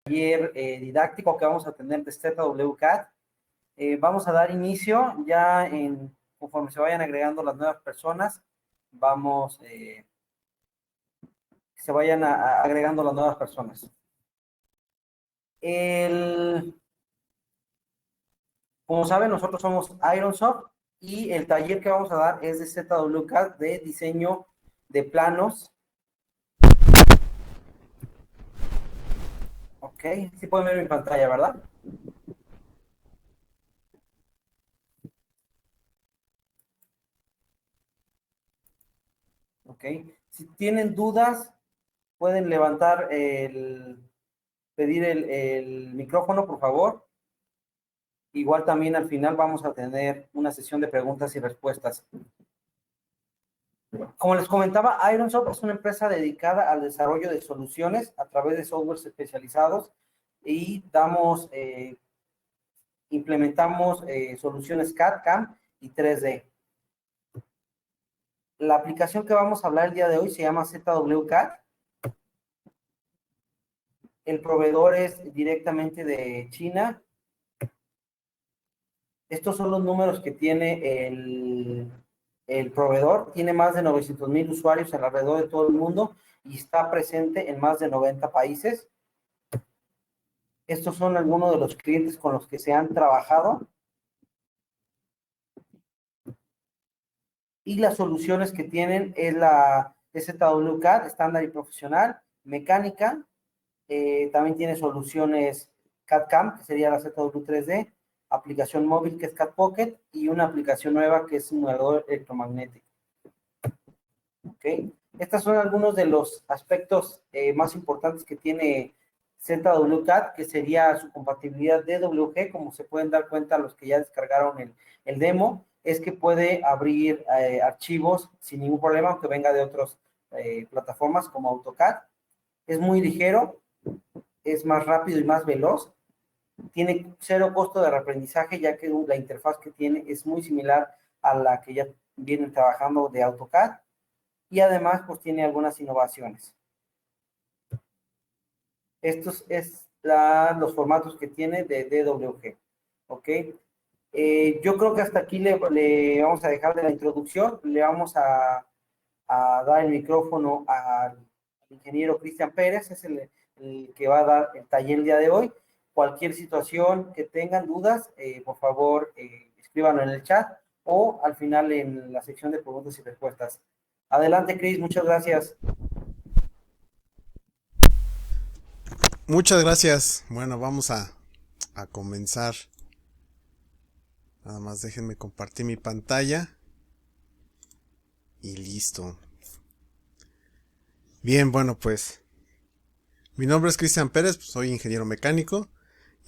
taller didáctico que vamos a tener de ZWCAD. Vamos a dar inicio ya conforme se vayan agregando las nuevas personas, vamos, se vayan agregando las nuevas personas. Como saben, nosotros somos Ironsoft y el taller que vamos a dar es de ZWCAD de diseño de planos. Ok, sí pueden ver mi pantalla, ¿verdad? Ok, si tienen dudas, pueden levantar pedir el micrófono, por favor. Igual también al final vamos a tener una sesión de preguntas y respuestas. Como les comentaba, Ironsoft es una empresa dedicada al desarrollo de soluciones a través de softwares especializados y implementamos soluciones CAD, CAM y 3D. La aplicación que vamos a hablar el día de hoy se llama ZWCAD. El proveedor es directamente de China. Estos son los números que tiene el proveedor. Tiene más de 900,000 usuarios alrededor de todo el mundo y está presente en más de 90 países. Estos son algunos de los clientes con los que se han trabajado. Y las soluciones que tienen es la ZWCAD, estándar y profesional, mecánica. También tiene soluciones CAD-CAM, que sería la ZW3D, aplicación móvil que es CAD Pocket y una aplicación nueva que es simulador electromagnético. ¿Okay? Estos son algunos de los aspectos más importantes que tiene ZWCAD, que sería su compatibilidad DWG, como se pueden dar cuenta los que ya descargaron el demo, es que puede abrir archivos sin ningún problema, aunque venga de otras plataformas como AutoCAD. Es muy ligero, es más rápido y más veloz. Tiene cero costo de reaprendizaje, ya que la interfaz que tiene es muy similar a la que ya vienen trabajando de AutoCAD. Y además, pues tiene algunas innovaciones. Estos es los formatos que tiene de DWG. ¿Ok? Yo creo que hasta aquí le vamos a dejar de la introducción. Le vamos a dar el micrófono al ingeniero Cristian Pérez, es el que va a dar el taller el día de hoy. Cualquier situación que tengan dudas, por favor, escríbanlo en el chat o al final en la sección de preguntas y respuestas. Adelante, Cris, muchas gracias. Muchas gracias. Bueno, vamos a comenzar. Nada más déjenme compartir mi pantalla. Y listo. Bien, bueno, pues mi nombre es Cristian Pérez, soy ingeniero mecánico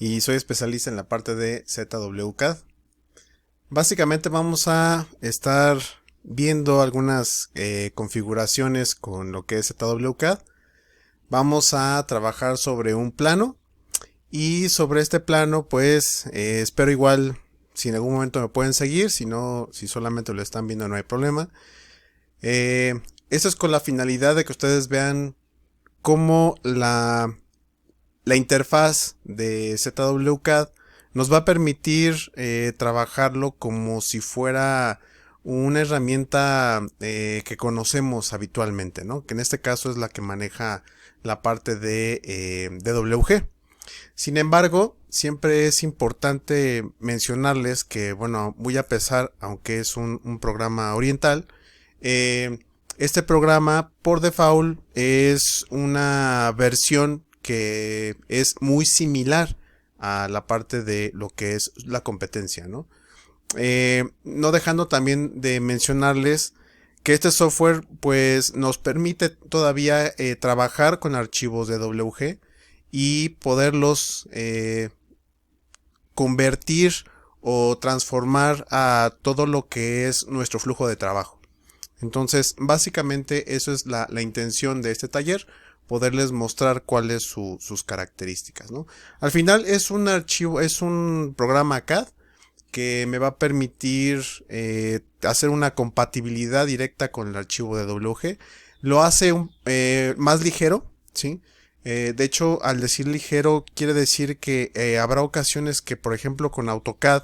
y soy especialista en la parte de ZWCAD. Básicamente vamos a estar viendo algunas configuraciones con lo que es ZWCAD. Vamos a trabajar sobre un plano y sobre este plano pues espero igual si en algún momento me pueden seguir, si no, si solamente lo están viendo no hay problema. Esto es con la finalidad de que ustedes vean cómo la interfaz de ZWCAD nos va a permitir trabajarlo como si fuera una herramienta que conocemos habitualmente, ¿no? Que en este caso es la que maneja la parte de DWG. Sin embargo, siempre es importante mencionarles que, bueno, muy a pesar, aunque es un programa oriental, este programa por default es una versión que es muy similar a la parte de lo que es la competencia, ¿no? No dejando también de mencionarles que este software pues nos permite todavía trabajar con archivos de WG y poderlos convertir o transformar a todo lo que es nuestro flujo de trabajo. Entonces, básicamente eso es la intención de este taller, poderles mostrar cuáles sus características, ¿no? Al final es un archivo, es un programa CAD que me va a permitir hacer una compatibilidad directa con el archivo de WG. Lo hace más ligero, ¿sí? De hecho, al decir ligero, quiere decir que habrá ocasiones que, por ejemplo, con AutoCAD,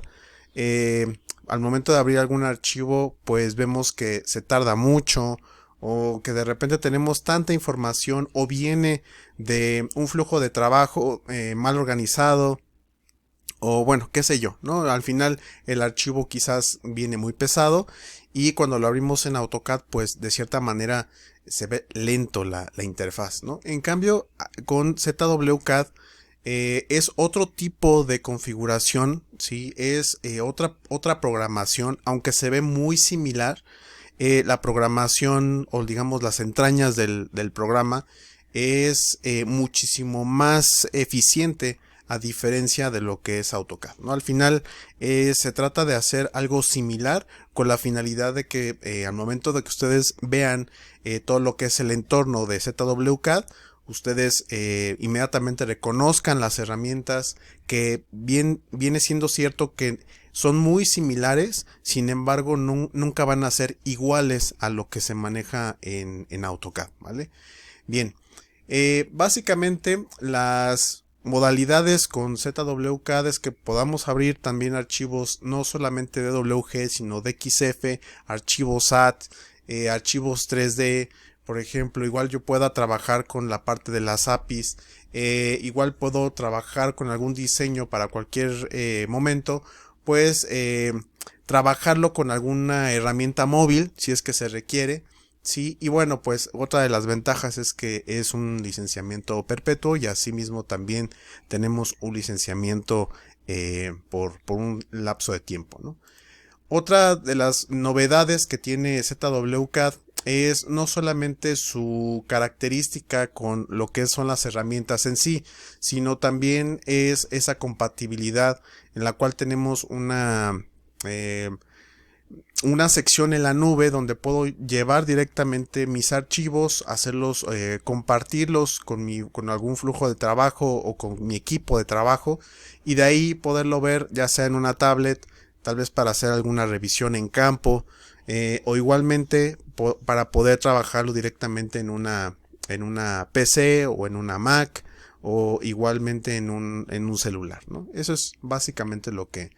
al momento de abrir algún archivo, pues vemos que se tarda mucho o que de repente tenemos tanta información o viene de un flujo de trabajo mal organizado o bueno, qué sé yo, ¿no? Al final el archivo quizás viene muy pesado y cuando lo abrimos en AutoCAD, pues de cierta manera se ve lento la interfaz, ¿no? En cambio, con ZWCAD es otro tipo de configuración, ¿sí? Es otra programación, aunque se ve muy similar. La programación o digamos las entrañas del programa es muchísimo más eficiente a diferencia de lo que es AutoCAD, ¿no? Al final se trata de hacer algo similar con la finalidad de que al momento de que ustedes vean todo lo que es el entorno de ZWCAD, ustedes inmediatamente reconozcan las herramientas que viene siendo cierto que son muy similares, sin embargo nunca van a ser iguales a lo que se maneja en AutoCAD, ¿vale? Bien, básicamente las modalidades con ZWCAD es que podamos abrir también archivos no solamente de WG sino de XF, archivos SAT, archivos 3D, por ejemplo, igual yo pueda trabajar con la parte de las APIs, igual puedo trabajar con algún diseño para cualquier momento, pues trabajarlo con alguna herramienta móvil si es que se requiere. Sí, y bueno, pues otra de las ventajas es que es un licenciamiento perpetuo y asimismo también tenemos un licenciamiento por un lapso de tiempo, ¿no? Otra de las novedades que tiene ZWCAD es no solamente su característica con lo que son las herramientas en sí, sino también es esa compatibilidad en la cual tenemos una sección en la nube donde puedo llevar directamente mis archivos, hacerlos, compartirlos con algún flujo de trabajo o con mi equipo de trabajo y de ahí poderlo ver ya sea en una tablet, tal vez para hacer alguna revisión en campo o igualmente para poder trabajarlo directamente en una PC o en una Mac o igualmente en un celular, ¿no? Eso es básicamente lo que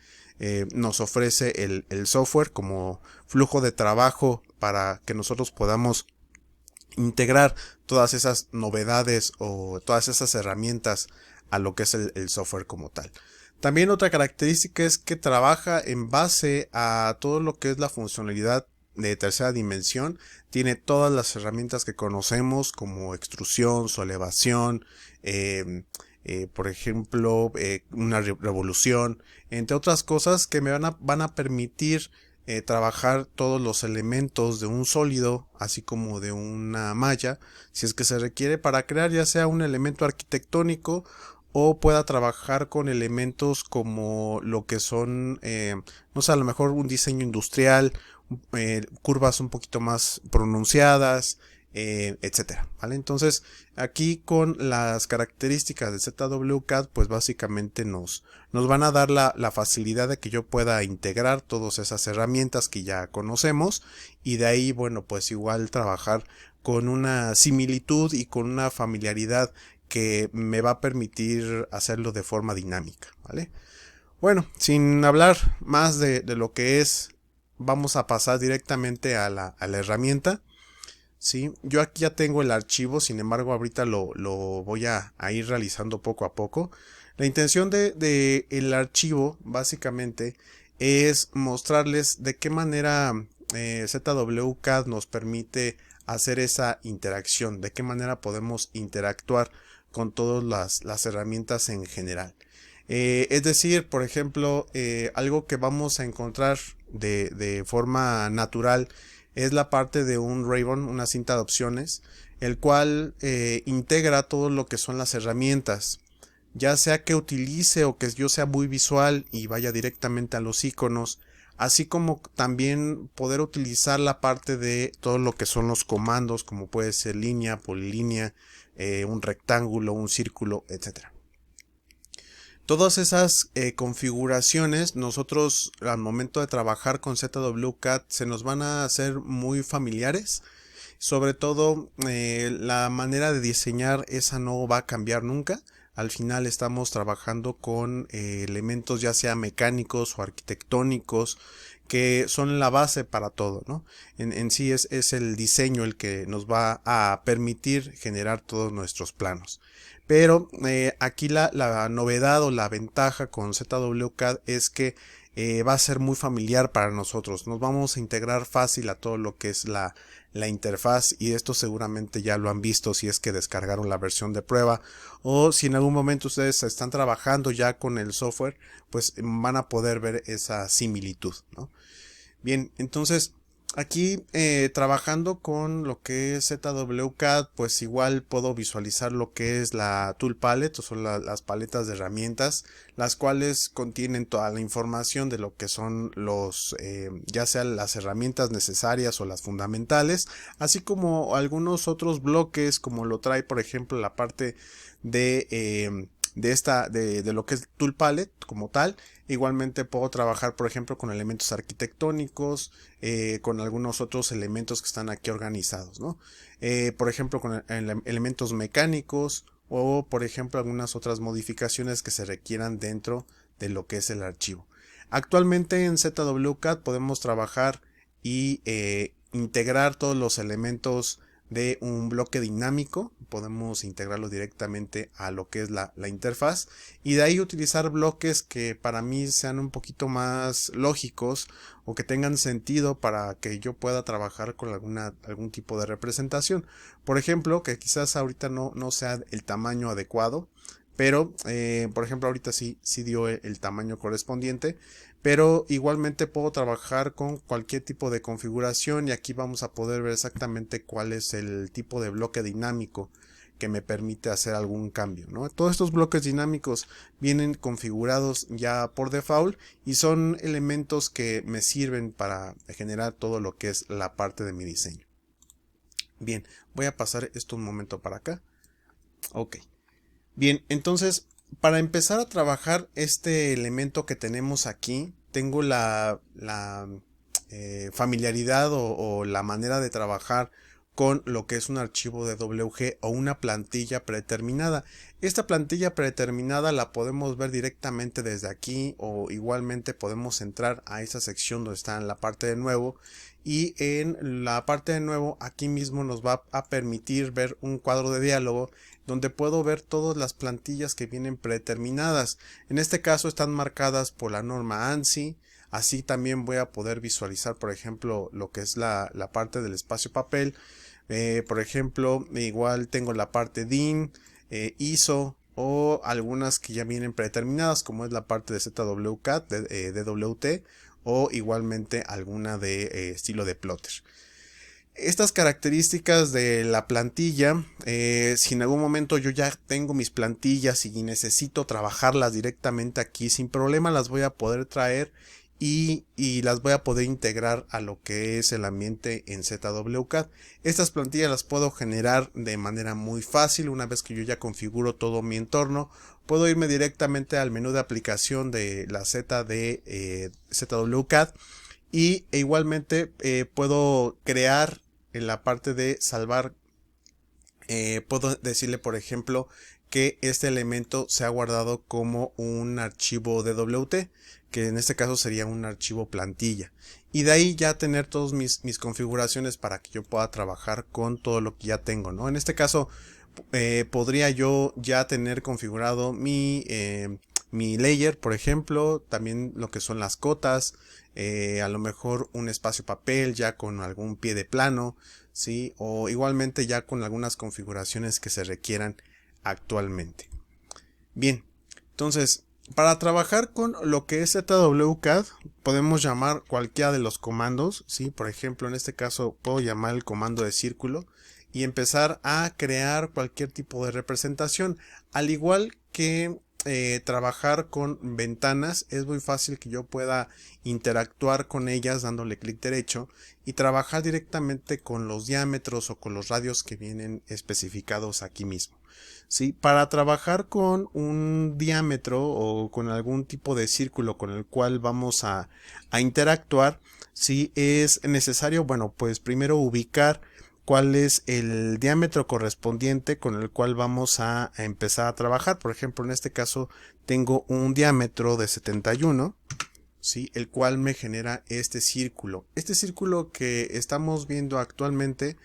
nos ofrece el software como flujo de trabajo para que nosotros podamos integrar todas esas novedades o todas esas herramientas a lo que es el software como tal. También otra característica es que trabaja en base a todo lo que es la funcionalidad de tercera dimensión. Tiene todas las herramientas que conocemos como extrusión, solevation, por ejemplo, una revolución, entre otras cosas que me van a permitir trabajar todos los elementos de un sólido, así como de una malla, si es que se requiere para crear ya sea un elemento arquitectónico o pueda trabajar con elementos como lo que son, no sé, a lo mejor un diseño industrial, curvas un poquito más pronunciadas, etcétera, ¿vale? Entonces, aquí con las características de ZWCAD, pues básicamente nos van a dar la facilidad de que yo pueda integrar todas esas herramientas que ya conocemos y de ahí, bueno, pues igual trabajar con una similitud y con una familiaridad que me va a permitir hacerlo de forma dinámica, ¿vale? Bueno, sin hablar más de lo que es, vamos a pasar directamente a la herramienta. Sí, yo aquí ya tengo el archivo, sin embargo ahorita lo voy a ir realizando poco a poco. La intención de el archivo básicamente es mostrarles de qué manera ZWCAD nos permite hacer esa interacción, de qué manera podemos interactuar con todas las herramientas en general. Es decir, por ejemplo, algo que vamos a encontrar de forma natural es la parte de un ribbon, una cinta de opciones, el cual integra todo lo que son las herramientas, ya sea que utilice o que yo sea muy visual y vaya directamente a los iconos, así como también poder utilizar la parte de todo lo que son los comandos, como puede ser línea, polilínea, un rectángulo, un círculo, etcétera. Todas esas configuraciones, nosotros al momento de trabajar con ZWCAD se nos van a hacer muy familiares Sobre todo, la manera de diseñar esa no va a cambiar nunca. Al final estamos trabajando con elementos ya sea mecánicos o arquitectónicos que son la base para todo, ¿no? En sí es el diseño el que nos va a permitir generar todos nuestros planos. Pero aquí la novedad o la ventaja con ZWCAD es que va a ser muy familiar para nosotros. Nos vamos a integrar fácil a todo lo que es la interfaz, y esto seguramente ya lo han visto si es que descargaron la versión de prueba, o si en algún momento ustedes están trabajando ya con el software, pues van a poder ver esa similitud, ¿no? Bien, entonces aquí trabajando con lo que es ZWCAD, pues igual puedo visualizar lo que es la Tool Palette, o son las paletas de herramientas, las cuales contienen toda la información de lo que son los, ya sean las herramientas necesarias o las fundamentales, así como algunos otros bloques, como lo trae por ejemplo la parte de lo que es Tool Palette como tal. Igualmente puedo trabajar por ejemplo con elementos arquitectónicos, con algunos otros elementos que están aquí organizados, ¿no? Por ejemplo con elementos mecánicos, o por ejemplo algunas otras modificaciones que se requieran dentro de lo que es el archivo. Actualmente en ZWCAD podemos trabajar y integrar todos los elementos de un bloque dinámico. Podemos integrarlo directamente a lo que es la interfaz, y de ahí utilizar bloques que para mí sean un poquito más lógicos o que tengan sentido para que yo pueda trabajar con algún tipo de representación. Por ejemplo, que quizás ahorita no sea el tamaño adecuado, pero por ejemplo ahorita sí dio el tamaño correspondiente, pero igualmente puedo trabajar con cualquier tipo de configuración, y aquí vamos a poder ver exactamente cuál es el tipo de bloque dinámico que me permite hacer algún cambio, ¿no? Todos estos bloques dinámicos vienen configurados ya por default y son elementos que me sirven para generar todo lo que es la parte de mi diseño. Bien, voy a pasar esto un momento para acá. Ok. Bien, entonces para empezar a trabajar este elemento que tenemos aquí, tengo la familiaridad o la manera de trabajar con lo que es un archivo de WG o una plantilla predeterminada. Esta plantilla predeterminada la podemos ver directamente desde aquí, o igualmente podemos entrar a esa sección donde está en la parte de nuevo, y en la parte de nuevo aquí mismo nos va a permitir ver un cuadro de diálogo donde puedo ver todas las plantillas que vienen predeterminadas. En este caso están marcadas por la norma ANSI. Así también voy a poder visualizar por ejemplo lo que es la parte del espacio papel. Por ejemplo, igual tengo la parte DIN, ISO, o algunas que ya vienen predeterminadas, como es la parte de ZWCAD, DWT, o igualmente alguna de estilo de plotter. Estas características de la plantilla, si en algún momento yo ya tengo mis plantillas y necesito trabajarlas directamente aquí sin problema, las voy a poder traer y las voy a poder integrar a lo que es el ambiente en ZWCAD. Estas plantillas las puedo generar de manera muy fácil. Una vez que yo ya configuro todo mi entorno, puedo irme directamente al menú de aplicación de la Z de ZWCAD, y igualmente puedo crear en la parte de salvar. Puedo decirle por ejemplo que este elemento se ha guardado como un archivo DWT, que en este caso sería un archivo plantilla, y de ahí ya tener todas mis configuraciones para que yo pueda trabajar con todo lo que ya tengo, ¿no? En este caso podría yo ya tener configurado mi layer, por ejemplo, también lo que son las cotas, a lo mejor un espacio papel ya con algún pie de plano, ¿sí? O igualmente ya con algunas configuraciones que se requieran actualmente. Bien, entonces para trabajar con lo que es ZWCAD podemos llamar cualquiera de los comandos, ¿sí? Por ejemplo, en este caso puedo llamar el comando de círculo y empezar a crear cualquier tipo de representación. Al igual que trabajar con ventanas, es muy fácil que yo pueda interactuar con ellas dándole clic derecho y trabajar directamente con los diámetros o con los radios que vienen especificados aquí mismo. ¿Sí? Para trabajar con un diámetro o con algún tipo de círculo con el cual vamos a interactuar, ¿sí? Es necesario, bueno, pues primero ubicar cuál es el diámetro correspondiente con el cual vamos a empezar a trabajar. Por ejemplo, en este caso tengo un diámetro de 71, ¿sí? El cual me genera este círculo. Este círculo que estamos viendo actualmente,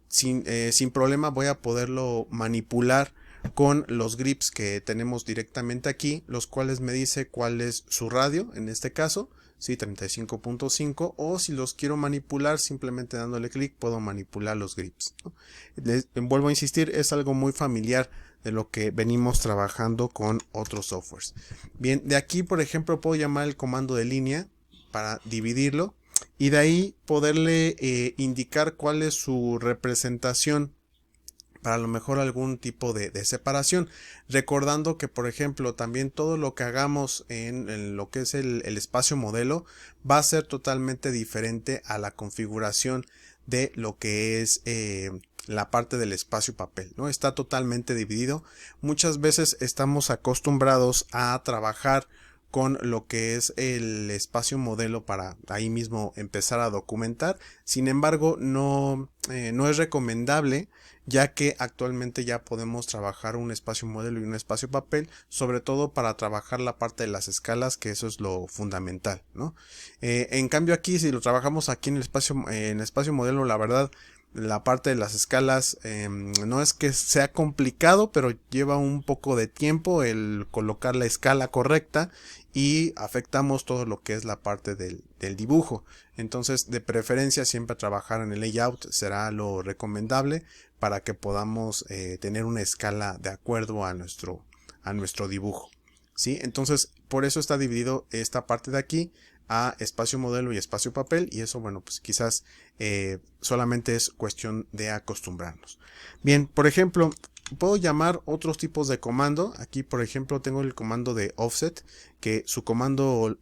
sin problema voy a poderlo manipular con los grips que tenemos directamente aquí, los cuales me dice cuál es su radio en este caso, ¿sí? 35.5, o si los quiero manipular simplemente dándole clic puedo manipular los grips, ¿no? Les vuelvo a insistir, es algo muy familiar de lo que venimos trabajando con otros softwares. Bien, de aquí por ejemplo puedo llamar el comando de línea para dividirlo y de ahí poderle indicar cuál es su representación para a lo mejor algún tipo de separación, recordando que por ejemplo también todo lo que hagamos en lo que es el espacio modelo va a ser totalmente diferente a la configuración de lo que es la parte del espacio papel, ¿no? Está totalmente dividido. Muchas veces estamos acostumbrados a trabajar con lo que es el espacio modelo para ahí mismo empezar a documentar. Sin embargo, no es recomendable, ya que actualmente ya podemos trabajar un espacio modelo y un espacio papel, sobre todo para trabajar la parte de las escalas, que eso es lo fundamental, ¿no? En cambio aquí, si lo trabajamos aquí en el espacio modelo, la verdad, la parte de las escalas no es que sea complicado, pero lleva un poco de tiempo el colocar la escala correcta y afectamos todo lo que es la parte del dibujo. Entonces, de preferencia, siempre trabajar en el layout será lo recomendable para que podamos tener una escala de acuerdo a nuestro dibujo, ¿sí? Entonces, por eso está dividido esta parte de aquí a espacio modelo y espacio papel, y eso, bueno, pues quizás solamente es cuestión de acostumbrarnos. Bien, por ejemplo, puedo llamar otros tipos de comando. Aquí, por ejemplo, tengo el comando de offset, que su comando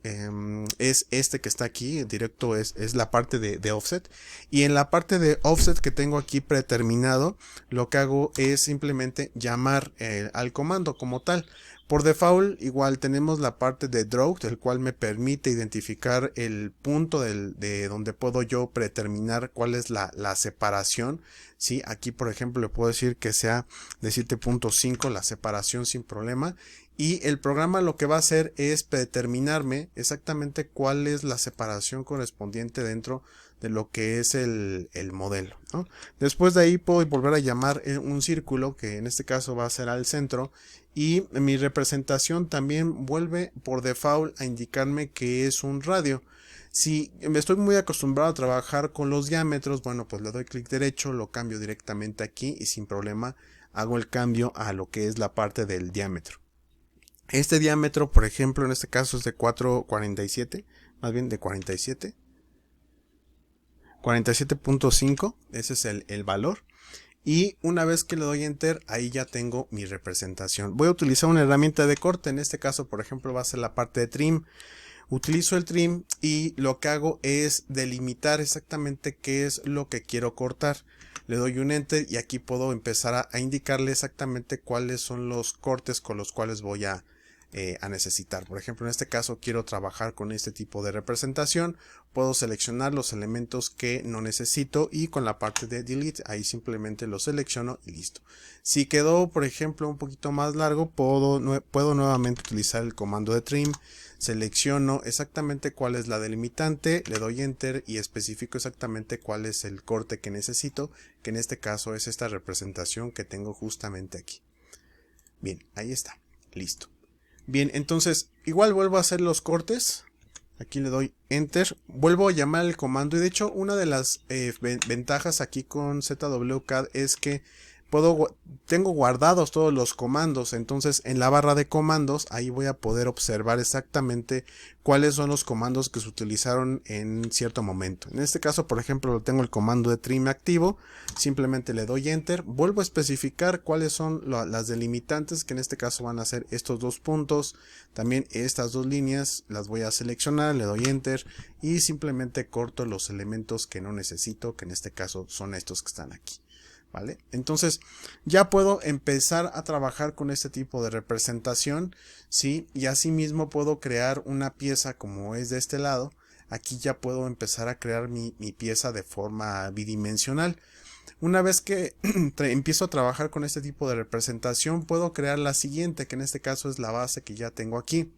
es este que está aquí, directo es la parte de offset. Y en la parte de offset que tengo aquí predeterminado, lo que hago es simplemente llamar al comando como tal. Por default, igual tenemos la parte de draw, el cual me permite identificar el punto de donde puedo yo predeterminar cuál es la separación. ¿Sí? Aquí, por ejemplo, le puedo decir que sea de 7.5 la separación sin problema. Y el programa lo que va a hacer es predeterminarme exactamente cuál es la separación correspondiente dentro de lo que es el modelo, ¿no? Después de ahí puedo volver a llamar un círculo, que en este caso va a ser al centro, y mi representación también vuelve por default a indicarme que es un radio. Si me estoy muy acostumbrado a trabajar con los diámetros, bueno, pues le doy clic derecho, lo cambio directamente aquí y sin problema hago el cambio a lo que es la parte del diámetro. Este diámetro, por ejemplo, en este caso es de 4.47, más bien de 47. 47.5, ese es el valor. Y una vez que le doy enter, ahí ya tengo mi representación. Voy a utilizar una herramienta de corte, en este caso, por ejemplo, va a ser la parte de trim. Utilizo el trim y lo que hago es delimitar exactamente qué es lo que quiero cortar. Le doy un enter y aquí puedo empezar a indicarle exactamente cuáles son los cortes con los cuales voy a necesitar. Por ejemplo, en este caso quiero trabajar con este tipo de representación. Puedo seleccionar los elementos que no necesito y con la parte de delete ahí simplemente lo selecciono y listo. Si quedó, por ejemplo, un poquito más largo, puedo nuevamente utilizar el comando de trim. Selecciono exactamente cuál es la delimitante, le doy enter y especifico exactamente cuál es el corte que necesito, que en este caso es esta representación que tengo justamente aquí. Bien, ahí está, listo. Bien, entonces igual vuelvo a hacer los cortes. Aquí le doy enter, vuelvo a llamar el comando y de hecho una de las ventajas aquí con ZWCAD es que tengo guardados todos los comandos, entonces en la barra de comandos ahí voy a poder observar exactamente cuáles son los comandos que se utilizaron en cierto momento. En este caso, por ejemplo, tengo el comando de trim activo, simplemente le doy enter, vuelvo a especificar cuáles son las delimitantes, que en este caso van a ser estos dos puntos, también estas dos líneas las voy a seleccionar, le doy enter y simplemente corto los elementos que no necesito, que en este caso son estos que están aquí. ¿Vale? Entonces ya puedo empezar a trabajar con este tipo de representación, ¿sí? Y asimismo puedo crear una pieza como es de este lado, aquí ya puedo empezar a crear mi pieza de forma bidimensional. Una vez que empiezo a trabajar con este tipo de representación, puedo crear la siguiente, que en este caso es la base que ya tengo aquí.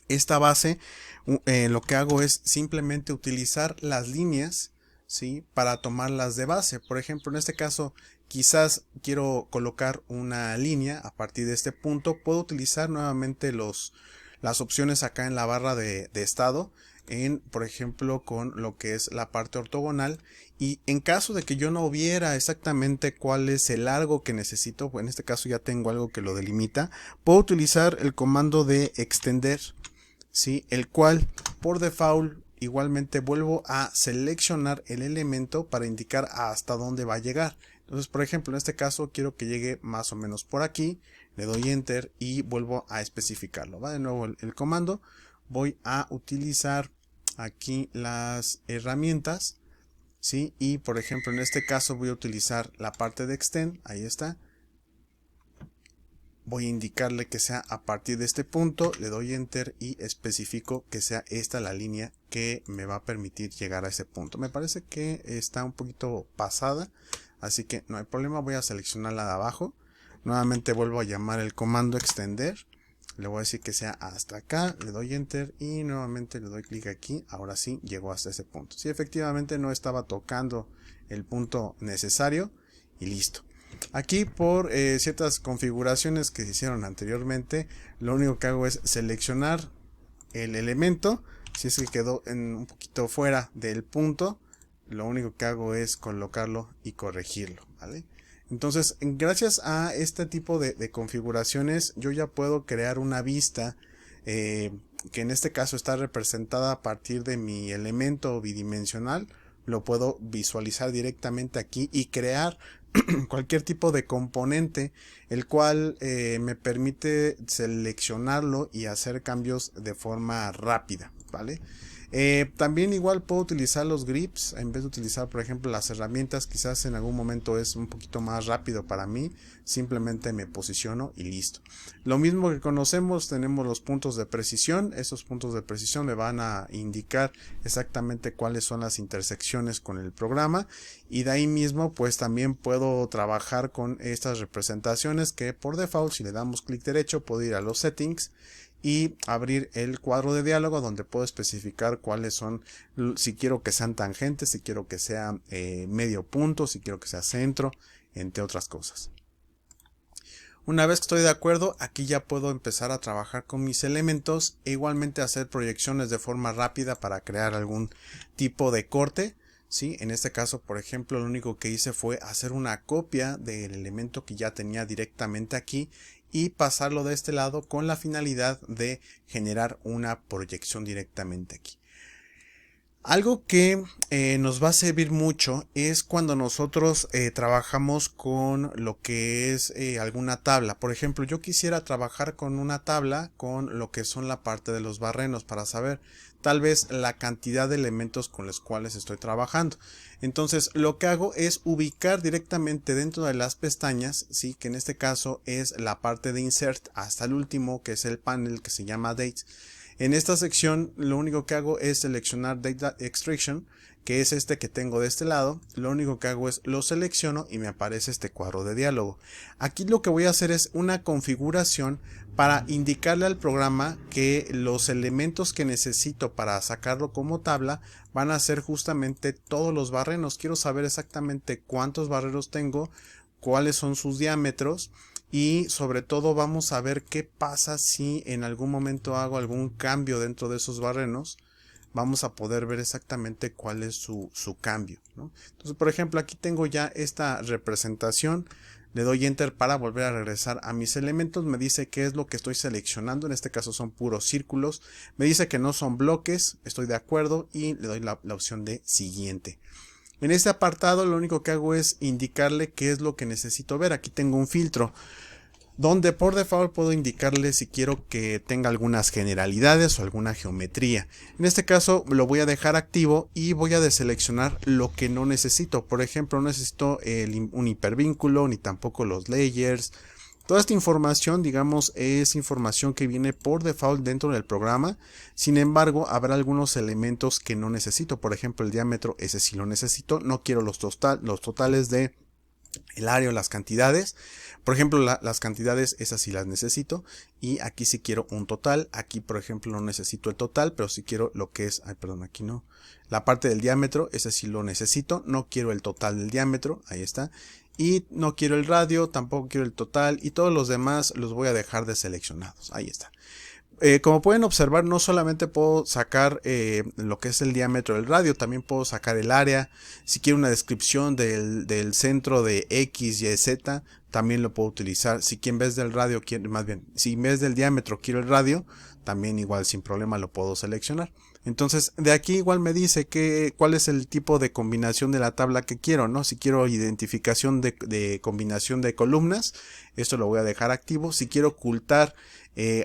Esta base, lo que hago es simplemente utilizar las líneas, ¿sí?, para tomarlas de base. Por ejemplo, en este caso, quizás quiero colocar una línea a partir de este punto. Puedo utilizar nuevamente las opciones acá en la barra de estado, por ejemplo, con lo que es la parte ortogonal. Y en caso de que yo no viera exactamente cuál es el largo que necesito, en este caso ya tengo algo que lo delimita, puedo utilizar el comando de extender, ¿sí?, el cual por default igualmente vuelvo a seleccionar el elemento para indicar hasta dónde va a llegar. Entonces, por ejemplo, en este caso quiero que llegue más o menos por aquí, le doy enter y vuelvo a especificarlo. Va de nuevo el comando, voy a utilizar aquí las herramientas, ¿sí?, y por ejemplo en este caso voy a utilizar la parte de extend, ahí está. Voy a indicarle que sea a partir de este punto, le doy enter y especifico que sea esta la línea que me va a permitir llegar a ese punto. Me parece que está un poquito pasada, así que no hay problema, voy a seleccionar la de abajo. Nuevamente vuelvo a llamar el comando extender, le voy a decir que sea hasta acá, le doy enter y nuevamente le doy clic aquí. Ahora sí llegó hasta ese punto. Sí, efectivamente no estaba tocando el punto necesario y listo. Aquí por ciertas configuraciones que se hicieron anteriormente, lo único que hago es seleccionar el elemento. Si es que quedó un poquito fuera del punto, lo único que hago es colocarlo y corregirlo, ¿vale? Entonces, gracias a este tipo de configuraciones, yo ya puedo crear una vista que en este caso está representada a partir de mi elemento bidimensional. Lo puedo visualizar directamente aquí y crear cualquier tipo de componente, el cual me permite seleccionarlo y hacer cambios de forma rápida, ¿vale? También igual puedo utilizar los grips en vez de utilizar, por ejemplo, las herramientas. Quizás en algún momento es un poquito más rápido para mí, simplemente me posiciono y listo. Lo mismo que conocemos, tenemos los puntos de precisión. Esos puntos de precisión me van a indicar exactamente cuáles son las intersecciones con el programa, y de ahí mismo pues también puedo trabajar con estas representaciones que por default, si le damos clic derecho, puedo ir a los settings y abrir el cuadro de diálogo donde puedo especificar cuáles son, si quiero que sean tangentes, si quiero que sea medio punto, si quiero que sea centro, entre otras cosas. Una vez que estoy de acuerdo, aquí ya puedo empezar a trabajar con mis elementos e igualmente hacer proyecciones de forma rápida para crear algún tipo de corte. ¿Sí? En este caso, por ejemplo, lo único que hice fue hacer una copia del elemento que ya tenía directamente aquí y pasarlo de este lado con la finalidad de generar una proyección directamente aquí. Algo que nos va a servir mucho es cuando nosotros trabajamos con lo que es alguna tabla. Por ejemplo, yo quisiera trabajar con una tabla con lo que son la parte de los barrenos para saber tal vez la cantidad de elementos con los cuales estoy trabajando. Entonces lo que hago es ubicar directamente dentro de las pestañas, ¿sí?, que en este caso es la parte de insert hasta el último, que es el panel que se llama dates. En esta sección lo único que hago es seleccionar Data Extraction, que es este que tengo de este lado. Lo único que hago es lo selecciono y me aparece este cuadro de diálogo. Aquí lo que voy a hacer es una configuración para indicarle al programa que los elementos que necesito para sacarlo como tabla van a ser justamente todos los barrenos. Quiero saber exactamente cuántos barrenos tengo, cuáles son sus diámetros. Y sobre todo vamos a ver qué pasa si en algún momento hago algún cambio dentro de esos barrenos. Vamos a poder ver exactamente cuál es su cambio, ¿no? Entonces, por ejemplo, aquí tengo ya esta representación. Le doy enter para volver a regresar a mis elementos. Me dice qué es lo que estoy seleccionando. En este caso son puros círculos. Me dice que no son bloques. Estoy de acuerdo y le doy la opción de siguiente. En este apartado lo único que hago es indicarle qué es lo que necesito ver. Aquí tengo un filtro donde por default puedo indicarle si quiero que tenga algunas generalidades o alguna geometría. En este caso lo voy a dejar activo y voy a deseleccionar lo que no necesito. Por ejemplo, no necesito un hipervínculo ni tampoco los layers, Toda esta información, digamos, es información que viene por default dentro del programa. Sin embargo, habrá algunos elementos que no necesito. Por ejemplo, el diámetro, ese sí lo necesito. No quiero los totales de el área o las cantidades. Por ejemplo, las cantidades, esas sí las necesito. Y aquí sí quiero un total. Aquí, por ejemplo, no necesito el total, pero sí quiero lo que es, aquí no. La parte del diámetro, ese sí lo necesito. No quiero el total del diámetro, ahí está. Y no quiero el radio, tampoco quiero el total. Y todos los demás los voy a dejar deseleccionados, ahí está. Como pueden observar, no solamente puedo sacar lo que es el diámetro del radio, también puedo sacar el área. Si quiero una descripción del centro de X, Y, Z, también lo puedo utilizar. Si en vez del radio, si en vez del diámetro quiero el radio, también igual sin problema lo puedo seleccionar. Entonces, de aquí igual me dice cuál es el tipo de combinación de la tabla que quiero, ¿no? Si quiero identificación de combinación de columnas, esto lo voy a dejar activo. Si quiero ocultar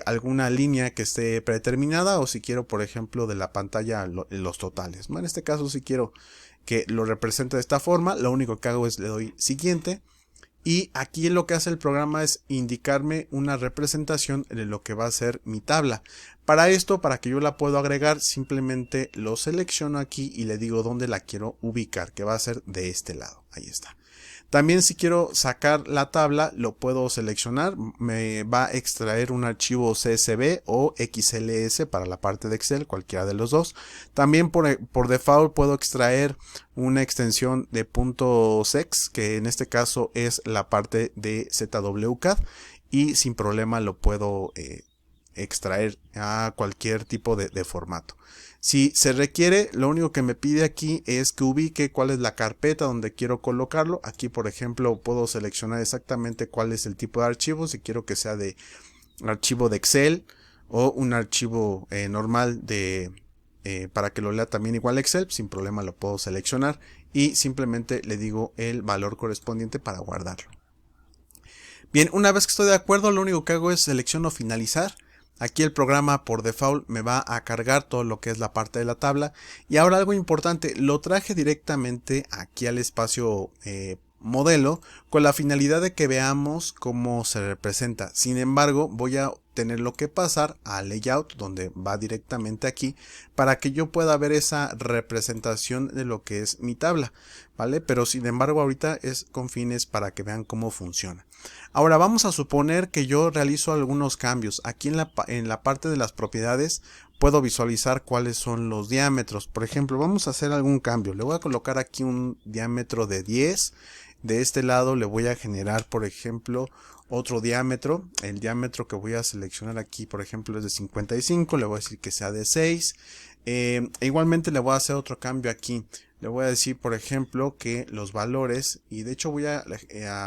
alguna línea que esté predeterminada, o si quiero, por ejemplo, de la pantalla los totales. En este caso, si quiero que lo represente de esta forma, lo único que hago es le doy siguiente. Y aquí lo que hace el programa es indicarme una representación de lo que va a ser mi tabla. Para esto, para que yo la pueda agregar, simplemente lo selecciono aquí y le digo dónde la quiero ubicar, que va a ser de este lado. Ahí está. También si quiero sacar la tabla, lo puedo seleccionar. Me va a extraer un archivo CSV o XLS para la parte de Excel, cualquiera de los dos. También por default puedo extraer una extensión de .sex, que en este caso es la parte de ZWCAD, y sin problema lo puedo extraer a cualquier tipo de formato. Si se requiere, lo único que me pide aquí es que ubique cuál es la carpeta donde quiero colocarlo. Aquí, por ejemplo, puedo seleccionar exactamente cuál es el tipo de archivo. Si quiero que sea de archivo de Excel o un archivo normal para que lo lea también igual Excel, sin problema lo puedo seleccionar y simplemente le digo el valor correspondiente para guardarlo. Bien, una vez que estoy de acuerdo, lo único que hago es selecciono finalizar. Aquí el programa por default me va a cargar todo lo que es la parte de la tabla. Y ahora algo importante, lo traje directamente aquí al espacio modelo con la finalidad de que veamos cómo se representa. Sin embargo, voy a tenerlo que pasar a layout, donde va directamente aquí, para que yo pueda ver esa representación de lo que es mi tabla, ¿vale? Pero sin embargo ahorita es con fines para que vean cómo funciona. Ahora vamos a suponer que yo realizo algunos cambios. Aquí en la parte de las propiedades puedo visualizar cuáles son los diámetros. Por ejemplo, vamos a hacer algún cambio. Le voy a colocar aquí un diámetro de 10. De este lado le voy a generar, por ejemplo, otro diámetro. El diámetro que voy a seleccionar aquí, por ejemplo, es de 55. Le voy a decir que sea de 6. Igualmente le voy a hacer otro cambio aquí. Le voy a decir, por ejemplo, que los valores, y de hecho voy a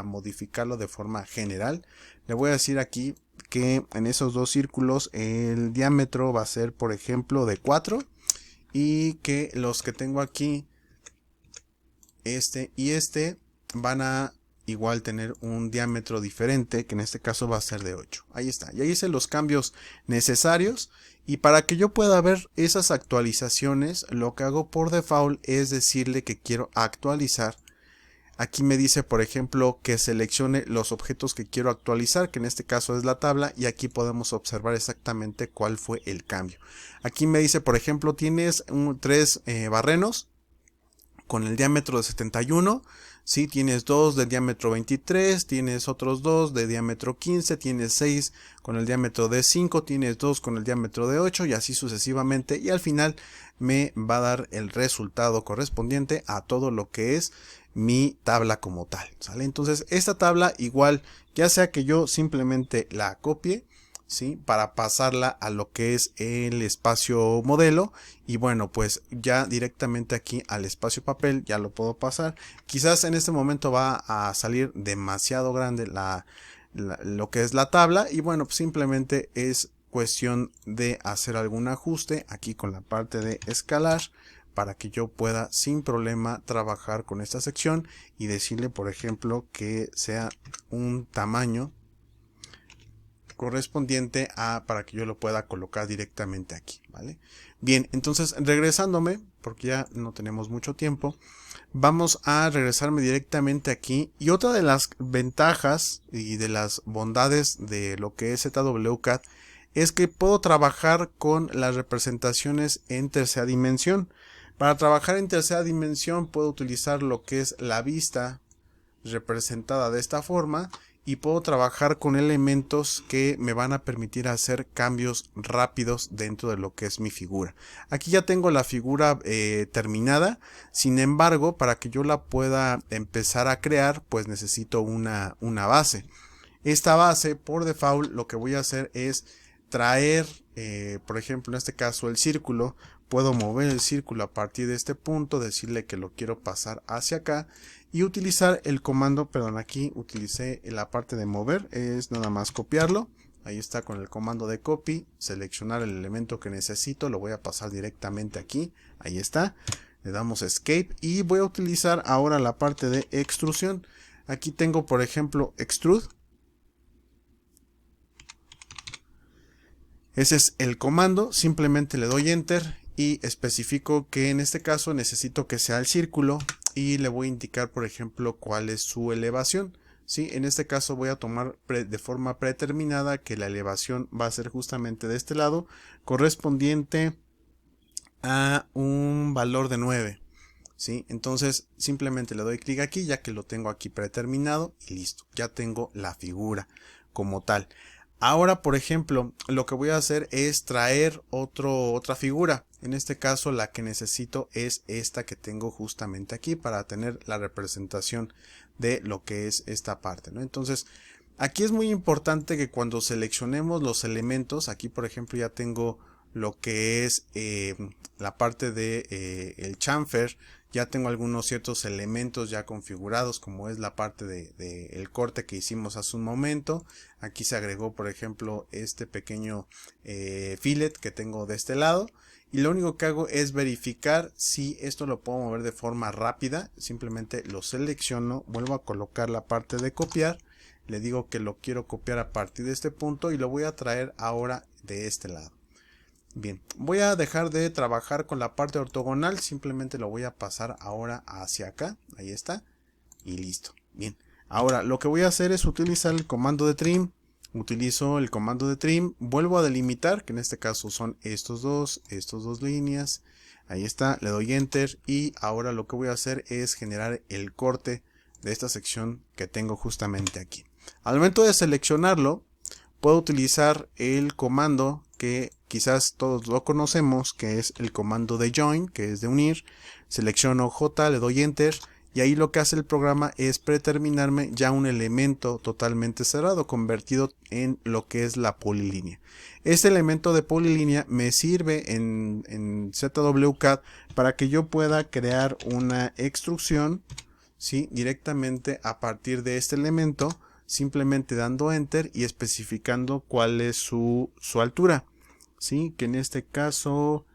modificarlo de forma general. Le voy a decir aquí que en esos dos círculos el diámetro va a ser, por ejemplo, de 4. Y que los que tengo aquí, este y este, van a igual tener un diámetro diferente, que en este caso va a ser de 8. Ahí está, ya hice los cambios necesarios. Y para que yo pueda ver esas actualizaciones, lo que hago por default es decirle que quiero actualizar. Aquí me dice, por ejemplo, que seleccione los objetos que quiero actualizar, que en este caso es la tabla, y aquí podemos observar exactamente cuál fue el cambio. Aquí me dice, por ejemplo, tienes 3 barrenos con el diámetro de 71. Si tienes 2 de diámetro 23, tienes otros 2 de diámetro 15, tienes 6 con el diámetro de 5, tienes 2 con el diámetro de 8 y así sucesivamente, y al final me va a dar el resultado correspondiente a todo lo que es mi tabla como tal, ¿sale? Entonces esta tabla igual, ya sea que yo simplemente la copie, ¿sí?, para pasarla a lo que es el espacio modelo, y bueno, pues ya directamente aquí al espacio papel ya lo puedo pasar. Quizás en este momento va a salir demasiado grande lo que es la tabla, y bueno, pues simplemente es cuestión de hacer algún ajuste aquí con la parte de escalar para que yo pueda sin problema trabajar con esta sección y decirle, por ejemplo, que sea un tamaño correspondiente a para que yo lo pueda colocar directamente aquí, ¿vale? Bien, entonces regresándome, porque ya no tenemos mucho tiempo, vamos a regresarme directamente aquí. Y otra de las ventajas y de las bondades de lo que es ZWCAD es que puedo trabajar con las representaciones en tercera dimensión. Para trabajar en tercera dimensión puedo utilizar lo que es la vista representada de esta forma y puedo trabajar con elementos que me van a permitir hacer cambios rápidos dentro de lo que es mi figura. Aquí ya tengo la figura terminada, sin embargo, para que yo la pueda empezar a crear, pues necesito una base. Esta base, por default, lo que voy a hacer es traer, por ejemplo, en este caso el círculo. Puedo mover el círculo a partir de este punto, decirle que lo quiero pasar hacia acá y utilizar el comando, perdón, aquí utilicé la parte de mover, es nada más copiarlo. Ahí está con el comando de copy, seleccionar el elemento que necesito, lo voy a pasar directamente aquí, ahí está. Le damos escape y voy a utilizar ahora la parte de extrusión. Aquí tengo, por ejemplo, extrude. Ese es el comando, simplemente le doy enter y especifico que en este caso necesito que sea el círculo y le voy a indicar, por ejemplo, cuál es su elevación. ¿Sí? En este caso voy a tomar de forma predeterminada que la elevación va a ser justamente de este lado, correspondiente a un valor de 9. ¿Sí? Entonces simplemente le doy clic aquí ya que lo tengo aquí predeterminado y listo, ya tengo la figura como tal. Ahora, por ejemplo, lo que voy a hacer es traer otra figura. En este caso, la que necesito es esta que tengo justamente aquí para tener la representación de lo que es esta parte, ¿no? Entonces, aquí es muy importante que cuando seleccionemos los elementos, aquí por ejemplo ya tengo lo que es la parte de el chamfer. Ya tengo algunos ciertos elementos ya configurados, como es la parte de el corte que hicimos hace un momento. Aquí se agregó, por ejemplo, este pequeño fillet que tengo de este lado. Y lo único que hago es verificar si esto lo puedo mover de forma rápida. Simplemente lo selecciono, vuelvo a colocar la parte de copiar. Le digo que lo quiero copiar a partir de este punto y lo voy a traer ahora de este lado. Bien, voy a dejar de trabajar con la parte ortogonal, simplemente lo voy a pasar ahora hacia acá, ahí está, y listo. Bien, ahora lo que voy a hacer es utilizar el comando de trim, utilizo el comando de trim, vuelvo a delimitar, que en este caso son estos dos líneas, ahí está, le doy enter y ahora lo que voy a hacer es generar el corte de esta sección que tengo justamente aquí. Al momento de seleccionarlo, puedo utilizar el comando que quizás todos lo conocemos, que es el comando de join, que es de unir. Selecciono J, le doy enter y ahí lo que hace el programa es predeterminarme ya un elemento totalmente cerrado, convertido en lo que es la polilínea. Este elemento de polilínea me sirve en ZWCAD para que yo pueda crear una extrusión, ¿sí? Directamente a partir de este elemento, simplemente dando enter y especificando cuál es su altura, ¿sí? Que en este caso,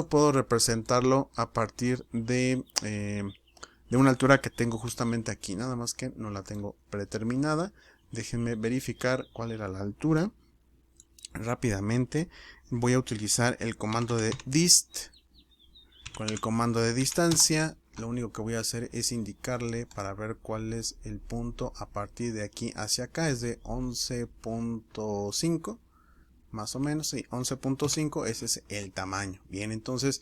puedo representarlo a partir de una altura que tengo justamente aquí, nada más que no la tengo predeterminada. Déjenme verificar cuál era la altura rápidamente. Voy a utilizar el comando de dist. Con el comando de distancia, lo único que voy a hacer es indicarle para ver cuál es el punto a partir de aquí hacia acá. Es de 11.5 más o menos, sí, 11.5, ese es el tamaño. Bien, entonces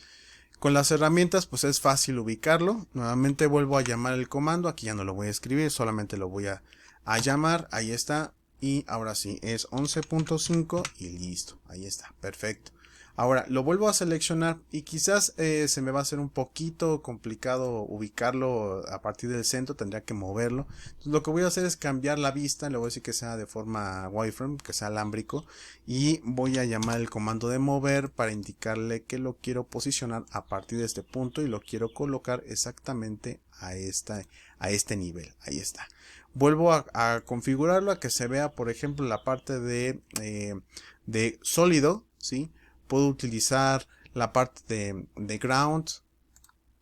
con las herramientas pues es fácil ubicarlo. Nuevamente vuelvo a llamar el comando, aquí ya no lo voy a escribir, solamente lo voy a llamar, ahí está. Y ahora sí, es 11.5 y listo, ahí está, perfecto. Ahora lo vuelvo a seleccionar y quizás se me va a hacer un poquito complicado ubicarlo a partir del centro, tendría que moverlo. Entonces lo que voy a hacer es cambiar la vista, le voy a decir que sea de forma wireframe, que sea alámbrico, y voy a llamar el comando de mover para indicarle que lo quiero posicionar a partir de este punto y lo quiero colocar exactamente a este nivel. Ahí está. Vuelvo a configurarlo a que se vea, por ejemplo, la parte de sólido, ¿sí? Puedo utilizar la parte de ground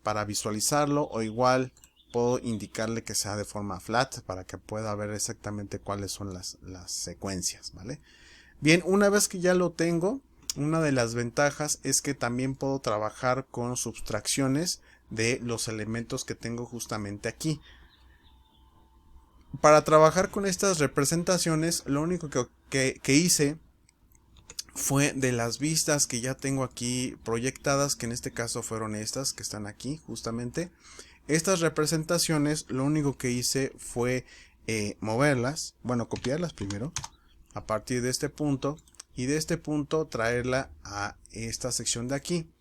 para visualizarlo, o igual puedo indicarle que sea de forma flat para que pueda ver exactamente cuáles son las secuencias, ¿vale? Bien, una vez que ya lo tengo, una de las ventajas es que también puedo trabajar con subtracciones de los elementos que tengo justamente aquí. Para trabajar con estas representaciones, lo único que hice fue de las vistas que ya tengo aquí proyectadas, que en este caso fueron estas que están aquí justamente. Estas representaciones, lo único que hice fue moverlas, bueno, copiarlas primero a partir de este punto y de este punto traerla a esta sección de aquí.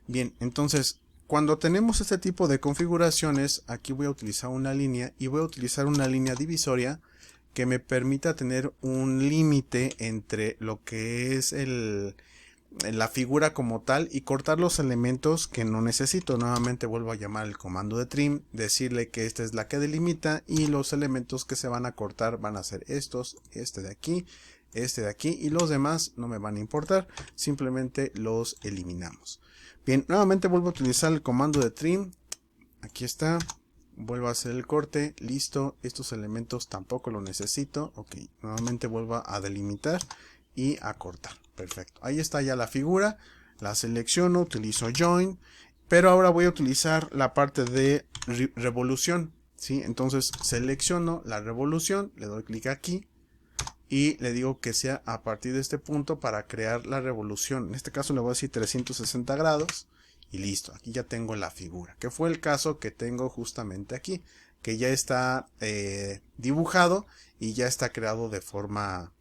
Bien, entonces cuando tenemos este tipo de configuraciones, aquí voy a utilizar una línea y voy a utilizar una línea divisoria que me permita tener un límite entre lo que es la figura como tal y cortar los elementos que no necesito. Nuevamente vuelvo a llamar el comando de trim, decirle que esta es la que delimita y los elementos que se van a cortar van a ser estos, este de aquí y los demás no me van a importar, simplemente los eliminamos. Bien, nuevamente vuelvo a utilizar el comando de trim, aquí está, vuelvo a hacer el corte, listo, estos elementos tampoco los necesito, ok, nuevamente vuelvo a delimitar y a cortar, perfecto, ahí está ya la figura, la selecciono, utilizo join, pero ahora voy a utilizar la parte de revolución, ¿sí? Entonces selecciono la revolución, le doy clic aquí, y le digo que sea a partir de este punto para crear la revolución. En este caso le voy a decir 360 grados y listo. Aquí ya tengo la figura, que fue el caso que tengo justamente aquí, que ya está dibujado y ya está creado de forma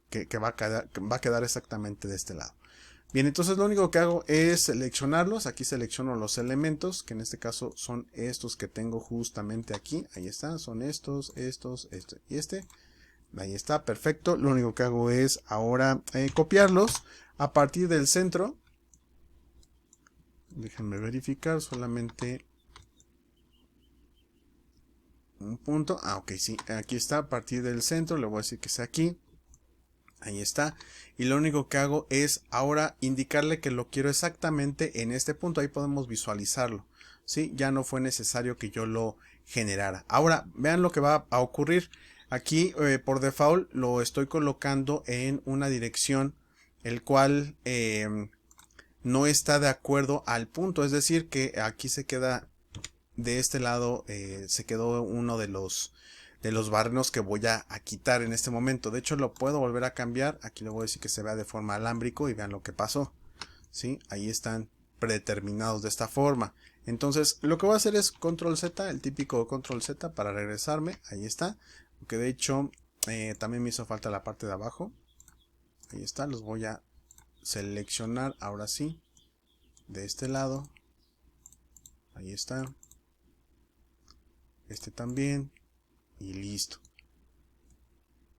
que va a quedar exactamente de este lado. Bien, entonces lo único que hago es seleccionarlos. Aquí selecciono los elementos, que en este caso son estos que tengo justamente aquí. Ahí están, son estos y este. Ahí está, perfecto. Lo único que hago es ahora copiarlos a partir del centro. Déjenme verificar solamente un punto. Ah, ok, sí, aquí está a partir del centro. Le voy a decir que sea aquí. Ahí está. Y lo único que hago es ahora indicarle que lo quiero exactamente en este punto. Ahí podemos visualizarlo. ¿Sí? Ya no fue necesario que yo lo generara. Ahora, vean lo que va a ocurrir. Aquí por default lo estoy colocando en una dirección el cual no está de acuerdo al punto. Es decir, que aquí se queda de este lado, se quedó uno de los barrenos que voy a quitar en este momento. De hecho lo puedo volver a cambiar. Aquí le voy a decir que se vea de forma alámbrico y vean lo que pasó. ¿Sí? Ahí están predeterminados de esta forma. Entonces lo que voy a hacer es control Z, el típico control Z para regresarme. Ahí está. Porque de hecho también me hizo falta la parte de abajo. Ahí está, los voy a seleccionar ahora sí. De este lado. Ahí está. Este también. Y listo.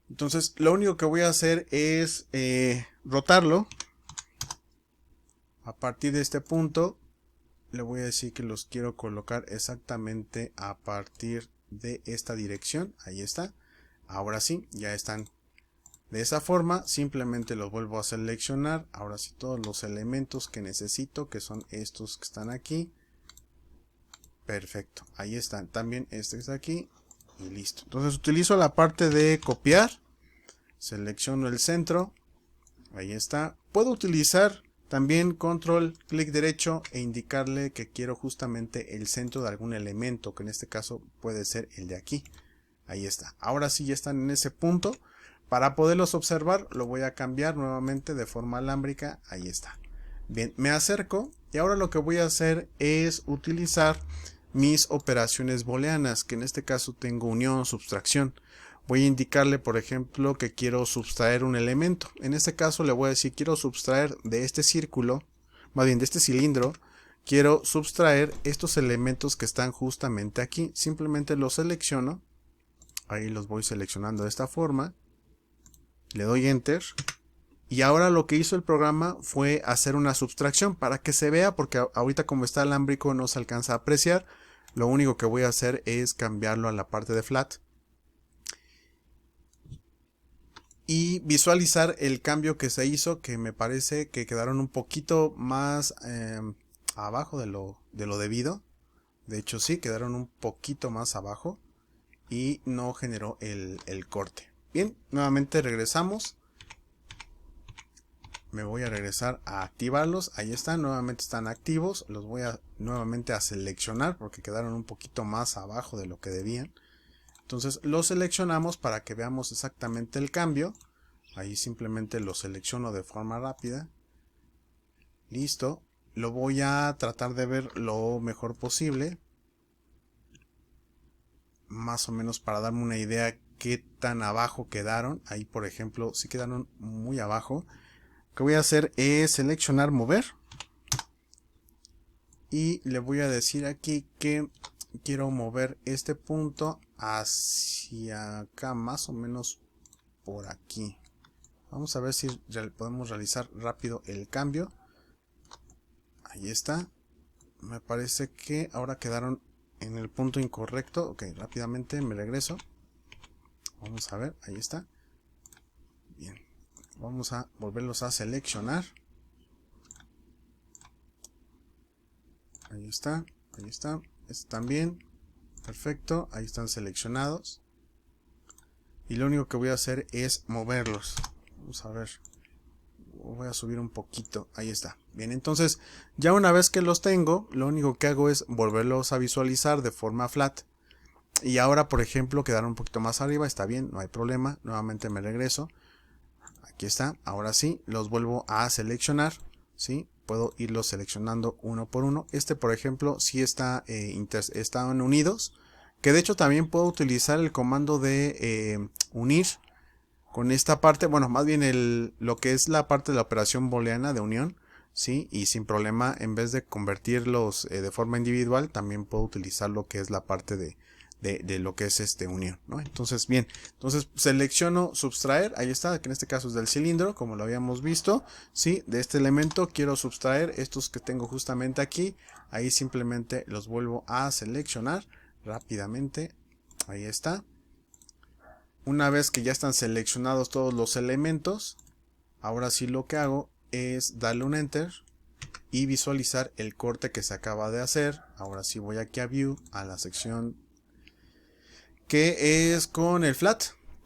Entonces lo único que voy a hacer es rotarlo. A partir de este punto le voy a decir que los quiero colocar exactamente a partir de esta dirección. Ahí está. Ahora sí, ya están de esa forma. Simplemente los vuelvo a seleccionar. Ahora sí, todos los elementos que necesito, que son estos que están aquí. Perfecto, ahí están. También este está aquí. Y listo. Entonces utilizo la parte de copiar. Selecciono el centro. Ahí está. Puedo utilizar también control clic derecho e indicarle que quiero justamente el centro de algún elemento, que en este caso puede ser el de aquí. Ahí está. Ahora sí ya están en ese punto. Para poderlos observar lo voy a cambiar nuevamente de forma alámbrica. Ahí está. Bien, me acerco y ahora lo que voy a hacer es utilizar mis operaciones booleanas, que en este caso tengo unión, subtracción. Voy a indicarle, por ejemplo, que quiero subtraer un elemento. En este caso le voy a decir, quiero subtraer de este círculo, más bien de este cilindro, quiero subtraer estos elementos que están justamente aquí. Simplemente los selecciono. Ahí los voy seleccionando de esta forma. Le doy Enter. Y ahora lo que hizo el programa fue hacer una subtracción para que se vea, porque ahorita como está alámbrico no se alcanza a apreciar. Lo único que voy a hacer es cambiarlo a la parte de flat. Y visualizar el cambio que se hizo, que me parece que quedaron un poquito más abajo de lo debido. De hecho sí, quedaron un poquito más abajo y no generó el corte. Bien, nuevamente regresamos. Me voy a regresar a activarlos. Ahí están, nuevamente están activos. Los voy a nuevamente a seleccionar porque quedaron un poquito más abajo de lo que debían. Entonces los seleccionamos para que veamos exactamente el cambio. Ahí simplemente lo selecciono de forma rápida. Listo. Lo voy a tratar de ver lo mejor posible. Más o menos para darme una idea qué tan abajo quedaron. Ahí por ejemplo sí quedaron muy abajo. Lo que voy a hacer es seleccionar mover. Y le voy a decir aquí que quiero mover este punto hacia acá, más o menos por aquí. Vamos a ver si podemos realizar rápido el cambio. Ahí está. Me parece que ahora quedaron en el punto incorrecto. Ok, rápidamente me regreso. Vamos a ver, ahí está. Bien, vamos a volverlos a seleccionar. Ahí está, ahí está. Este también. Perfecto, ahí están seleccionados. Y lo único que voy a hacer es moverlos. Vamos a ver. Voy a subir un poquito. Ahí está. Bien, entonces ya una vez que los tengo, lo único que hago es volverlos a visualizar de forma flat. Y ahora, por ejemplo, quedaron un poquito más arriba. Está bien, no hay problema. Nuevamente me regreso. Aquí está. Ahora sí, los vuelvo a seleccionar. ¿Sí? Puedo irlos seleccionando uno por uno. Este, por ejemplo, sí están unidos. Que de hecho también puedo utilizar el comando de unir con esta parte. Bueno, más bien lo que es la parte de la operación booleana de unión. ¿Sí? Y sin problema, en vez de convertirlos de forma individual, también puedo utilizar lo que es la parte de lo que es unión, ¿no? Entonces, bien, entonces selecciono subtraer, ahí está, que en este caso es del cilindro, como lo habíamos visto, ¿sí? De este elemento quiero subtraer estos que tengo justamente aquí, ahí simplemente los vuelvo a seleccionar rápidamente, ahí está. Una vez que ya están seleccionados todos los elementos, ahora sí lo que hago es darle un enter y visualizar el corte que se acaba de hacer. Ahora sí voy aquí a View, a la sección que es con el flat,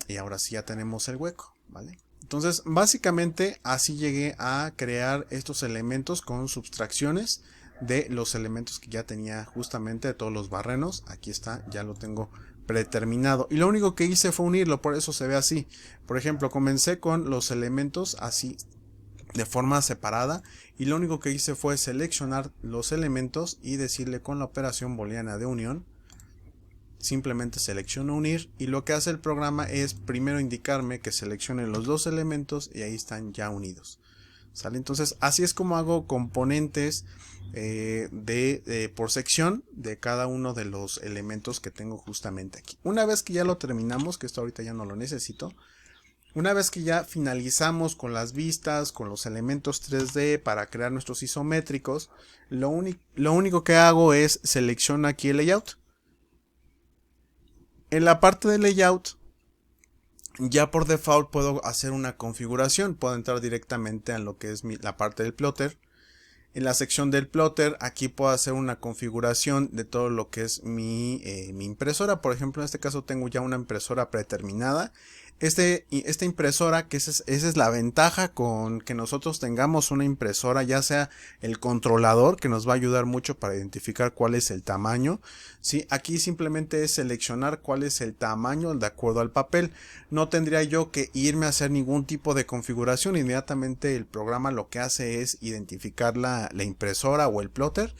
y ahora sí ya tenemos el hueco, ¿vale? Entonces básicamente así llegué a crear estos elementos con subtracciones de los elementos que ya tenía justamente de todos los barrenos. Aquí está, ya lo tengo predeterminado y lo único que hice fue unirlo, por eso se ve así. Por ejemplo, comencé con los elementos así de forma separada y lo único que hice fue seleccionar los elementos y decirle con la operación booleana de unión, simplemente selecciono unir y lo que hace el programa es primero indicarme que seleccione los dos elementos y ahí están ya unidos. ¿Sale? Entonces así es como hago componentes por sección de cada uno de los elementos que tengo justamente aquí. Una vez que ya lo terminamos, que esto ahorita ya no lo necesito, una vez que ya finalizamos con las vistas, con los elementos 3D para crear nuestros isométricos, lo único que hago es seleccionar aquí el layout. En la parte de layout, ya por default puedo hacer una configuración. Puedo entrar directamente a lo que es la parte del plotter. En la sección del plotter, aquí puedo hacer una configuración de todo lo que es mi impresora. Por ejemplo, en este caso tengo ya una impresora predeterminada. Esta impresora, que esa es la ventaja con que nosotros tengamos una impresora, ya sea el controlador, que nos va a ayudar mucho para identificar cuál es el tamaño. ¿Sí? Aquí simplemente es seleccionar cuál es el tamaño de acuerdo al papel. No tendría yo que irme a hacer ningún tipo de configuración. Inmediatamente el programa lo que hace es identificar la impresora o el plotter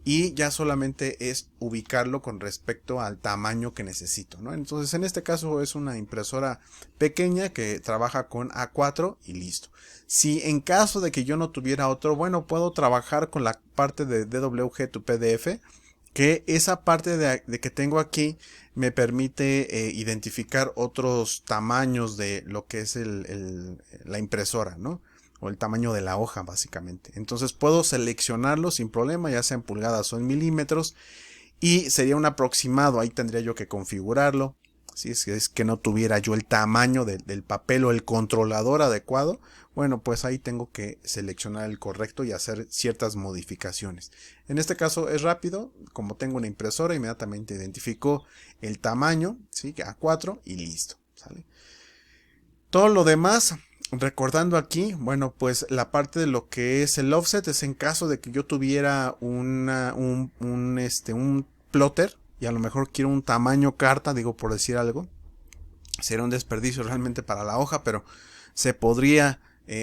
y ya solamente es ubicarlo con respecto al tamaño que necesito, ¿no? Entonces en este caso es una impresora pequeña que trabaja con A4 y listo. Si en caso de que yo no tuviera otro, bueno, puedo trabajar con la parte de DWG to PDF, que esa parte de que tengo aquí me permite identificar otros tamaños de lo que es la impresora, ¿no? O el tamaño de la hoja básicamente. Entonces puedo seleccionarlo sin problema, ya sea en pulgadas o en milímetros, y sería un aproximado. Ahí tendría yo que configurarlo. si es que no tuviera yo el tamaño del papel o el controlador adecuado, bueno, pues ahí tengo que seleccionar el correcto y hacer ciertas modificaciones. En este caso es rápido, como tengo una impresora, inmediatamente identifico el tamaño, ¿sí? A4 y listo, ¿sale? Todo lo demás, recordando aquí, bueno, pues la parte de lo que es el offset es en caso de que yo tuviera un plotter y a lo mejor quiero un tamaño carta, digo por decir algo, sería un desperdicio realmente para la hoja, pero se podría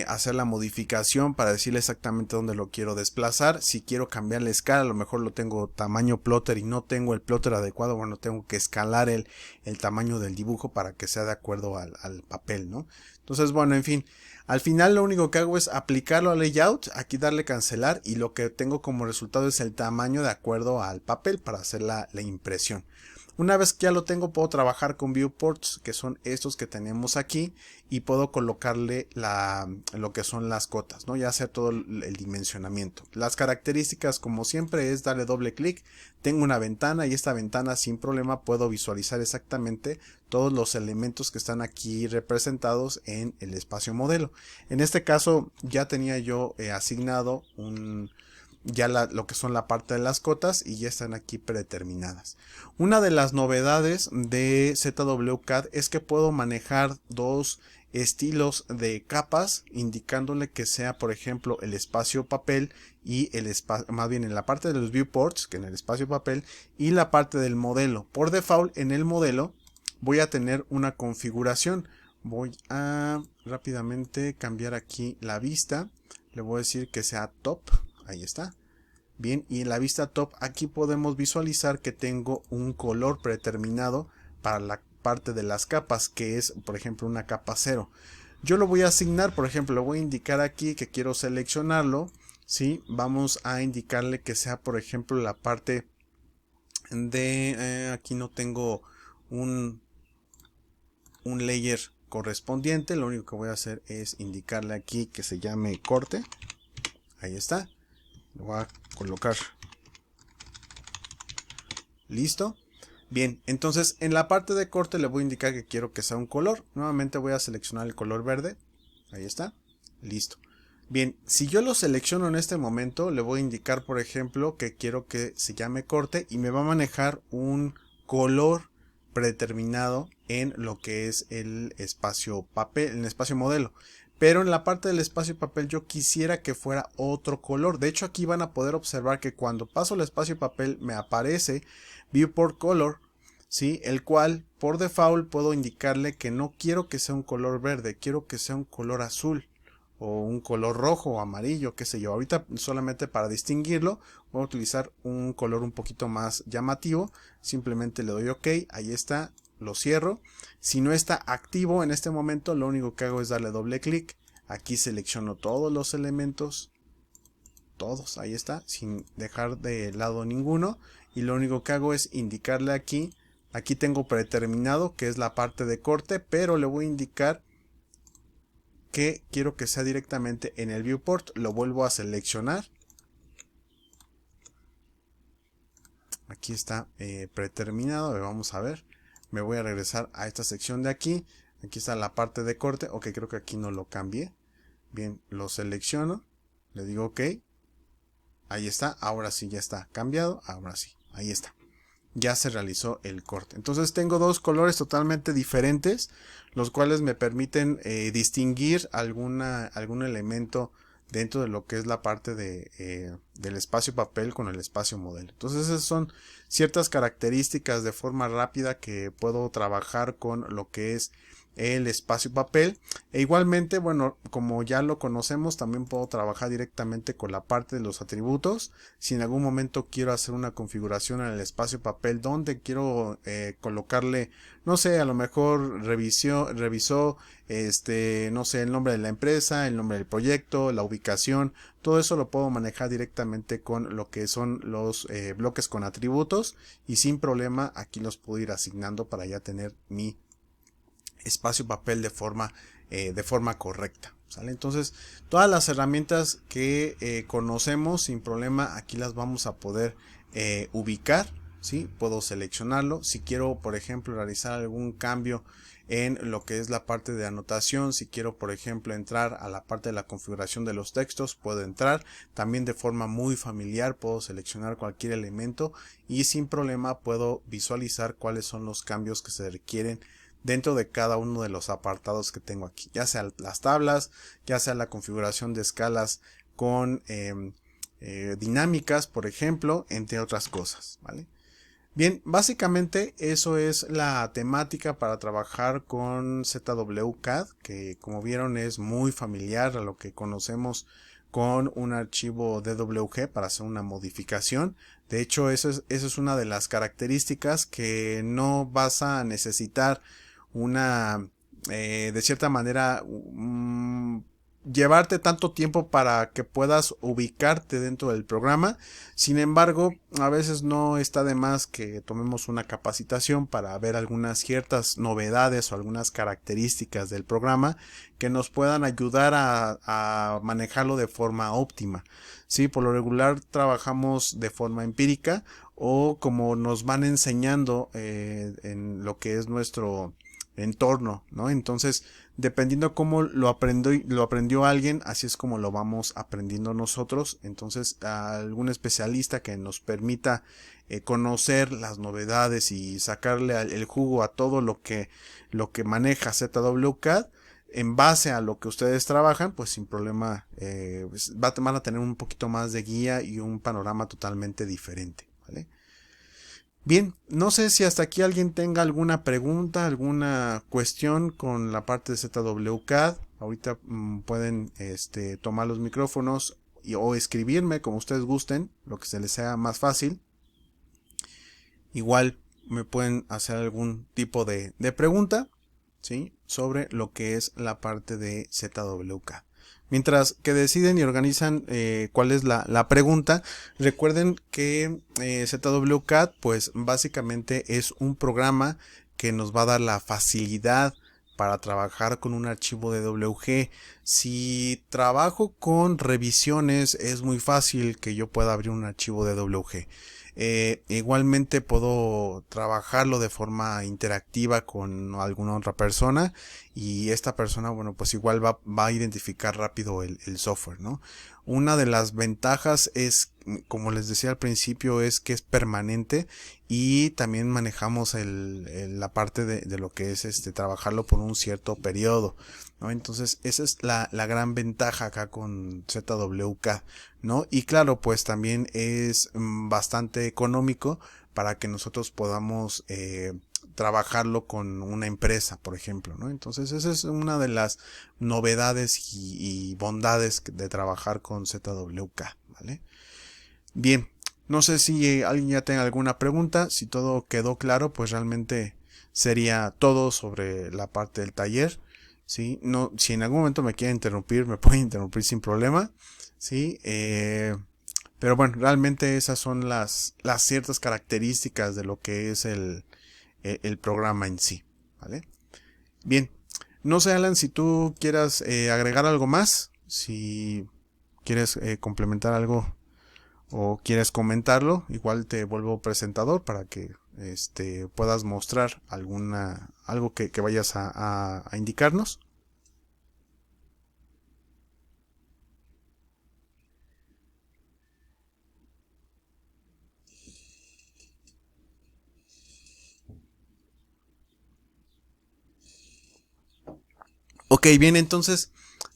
hacer la modificación para decirle exactamente dónde lo quiero desplazar. Si quiero cambiar la escala, a lo mejor lo tengo tamaño plotter y no tengo el plotter adecuado, bueno, tengo que escalar el tamaño del dibujo para que sea de acuerdo al papel, ¿no? Entonces, bueno, en fin, al final lo único que hago es aplicarlo al layout, aquí darle cancelar y lo que tengo como resultado es el tamaño de acuerdo al papel para hacer la impresión. Una vez que ya lo tengo, puedo trabajar con viewports, que son estos que tenemos aquí, y puedo colocarle lo que son las cotas, ¿no? Ya hacer todo el dimensionamiento. Las características, como siempre, es darle doble clic. Tengo una ventana y esta ventana sin problema puedo visualizar exactamente todos los elementos que están aquí representados en el espacio modelo. En este caso ya tenía yo asignado lo que son la parte de las cotas y ya están aquí predeterminadas. Una de las novedades de ZWCAD es que puedo manejar dos estilos de capas, indicándole que sea, por ejemplo, el espacio papel y el espacio, más bien en la parte de los viewports, que en el espacio papel, y la parte del modelo. Por default, en el modelo voy a tener una configuración. Voy a rápidamente cambiar aquí la vista. Le voy a decir que sea top. Ahí está. Bien, y en la vista top aquí podemos visualizar que tengo un color predeterminado para la parte de las capas, que es, por ejemplo, una capa 0. Yo lo voy a asignar, por ejemplo, le voy a indicar aquí que quiero seleccionarlo. ¿Sí? Vamos a indicarle que sea, por ejemplo, la parte de... aquí no tengo un layer correspondiente. Lo único que voy a hacer es indicarle aquí que se llame corte. Ahí está. Lo voy a colocar. Listo. Bien, entonces en la parte de corte le voy a indicar que quiero que sea un color. Nuevamente voy a seleccionar el color verde. Ahí está. Listo. Bien, si yo lo selecciono en este momento, le voy a indicar, por ejemplo, que quiero que se llame corte y me va a manejar un color predeterminado en lo que es el espacio papel, en el espacio modelo. Pero en la parte del espacio papel yo quisiera que fuera otro color. De hecho, aquí van a poder observar que cuando paso el espacio papel me aparece Viewport Color, ¿sí? El cual por default puedo indicarle que no quiero que sea un color verde, quiero que sea un color azul o un color rojo o amarillo, qué sé yo. Ahorita solamente para distinguirlo voy a utilizar un color un poquito más llamativo. Simplemente le doy OK, ahí está, lo cierro. Si no está activo en este momento, lo único que hago es darle doble clic. Aquí selecciono todos los elementos, todos, ahí está, sin dejar de lado ninguno. Y lo único que hago es indicarle aquí tengo predeterminado que es la parte de corte, pero le voy a indicar que quiero que sea directamente en el viewport. Lo vuelvo a seleccionar. Aquí está predeterminado. Vamos a ver. Me voy a regresar a esta sección de aquí. Aquí está la parte de corte. Ok, creo que aquí no lo cambié. Bien, lo selecciono. Le digo OK. Ahí está. Ahora sí ya está cambiado. Ahora sí. Ahí está. Ya se realizó el corte. Entonces tengo dos colores totalmente diferentes, los cuales me permiten distinguir algún elemento dentro de lo que es la parte del espacio papel con el espacio modelo. Entonces esas son ciertas características de forma rápida que puedo trabajar con lo que es el espacio papel. E igualmente, bueno, como ya lo conocemos, también puedo trabajar directamente con la parte de los atributos. Si en algún momento quiero hacer una configuración en el espacio papel donde quiero colocarle, no sé, a lo mejor revisó, no sé, el nombre de la empresa, el nombre del proyecto, la ubicación, todo eso lo puedo manejar directamente con lo que son los bloques con atributos y sin problema aquí los puedo ir asignando para ya tener mi espacio papel de forma correcta, ¿sale? Entonces todas las herramientas que conocemos sin problema aquí las vamos a poder ubicar, ¿sí? Puedo seleccionarlo. Si quiero, por ejemplo, realizar algún cambio en lo que es la parte de anotación, si quiero, por ejemplo, entrar a la parte de la configuración de los textos, puedo entrar. También de forma muy familiar puedo seleccionar cualquier elemento y sin problema puedo visualizar cuáles son los cambios que se requieren dentro de cada uno de los apartados que tengo aquí, ya sea las tablas, ya sea la configuración de escalas con dinámicas, por ejemplo, entre otras cosas, ¿vale? Bien, básicamente eso es la temática para trabajar con ZWCAD, que como vieron es muy familiar a lo que conocemos con un archivo DWG para hacer una modificación. De hecho, eso es una de las características que no vas a necesitar una, de cierta manera, llevarte tanto tiempo para que puedas ubicarte dentro del programa. Sin embargo, a veces no está de más que tomemos una capacitación para ver algunas ciertas novedades o algunas características del programa que nos puedan ayudar a manejarlo de forma óptima. Sí, por lo regular trabajamos de forma empírica o como nos van enseñando en lo que es nuestro entorno, ¿no? Entonces, dependiendo cómo lo aprendió alguien, así es como lo vamos aprendiendo nosotros. Entonces, algún especialista que nos permita conocer las novedades y sacarle el jugo a todo lo que maneja ZWCAD en base a lo que ustedes trabajan, pues sin problema van a tener un poquito más de guía y un panorama totalmente diferente, ¿vale? Bien, no sé si hasta aquí alguien tenga alguna pregunta, alguna cuestión con la parte de ZWCAD. Ahorita pueden tomar los micrófonos o escribirme como ustedes gusten, lo que se les sea más fácil. Igual me pueden hacer algún tipo de pregunta, ¿sí? Sobre lo que es la parte de ZWCAD. Mientras que deciden y organizan cuál es la pregunta, recuerden que ZWCAD pues básicamente es un programa que nos va a dar la facilidad para trabajar con un archivo de DWG. Si trabajo con revisiones es muy fácil que yo pueda abrir un archivo de DWG. Igualmente puedo trabajarlo de forma interactiva con alguna otra persona y esta persona, bueno, pues igual va a identificar rápido el software, ¿no? Una de las ventajas es, como les decía al principio, es que es permanente y también manejamos la parte de lo que es trabajarlo por un cierto periodo, ¿no? Entonces esa es la gran ventaja acá con ZWCAD, ¿no? Y claro, pues también es bastante económico para que nosotros podamos trabajarlo con una empresa, por ejemplo, ¿no? Entonces esa es una de las novedades y bondades de trabajar con ZWCAD, ¿vale? Bien, no sé si alguien ya tenga alguna pregunta. Si todo quedó claro, pues realmente sería todo sobre la parte del taller, ¿sí? No, si en algún momento me quieren interrumpir, me pueden interrumpir sin problema, ¿sí? Pero bueno, realmente esas son las ciertas características de lo que es el programa en sí, ¿vale? Bien, no sé, Alan, si tú quieras agregar algo más, si quieres complementar algo o quieres comentarlo, igual te vuelvo presentador para que puedas mostrar algo que vayas a indicarnos. Ok, bien, entonces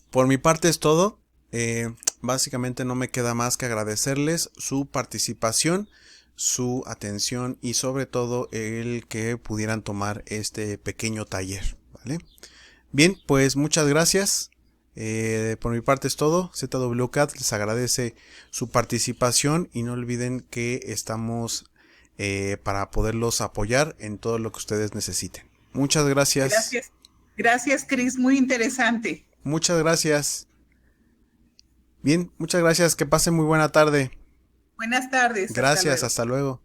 por mi parte es todo. Básicamente no me queda más que agradecerles su participación, su atención y sobre todo el que pudieran tomar este pequeño taller, ¿vale? Bien, pues muchas gracias. Por mi parte es todo. ZWCAD les agradece su participación y no olviden que estamos para poderlos apoyar en todo lo que ustedes necesiten. Muchas gracias. Gracias. Gracias, Cris. Muy interesante. Muchas gracias. Bien, muchas gracias. Que pasen muy buena tarde. Buenas tardes. Gracias, hasta luego.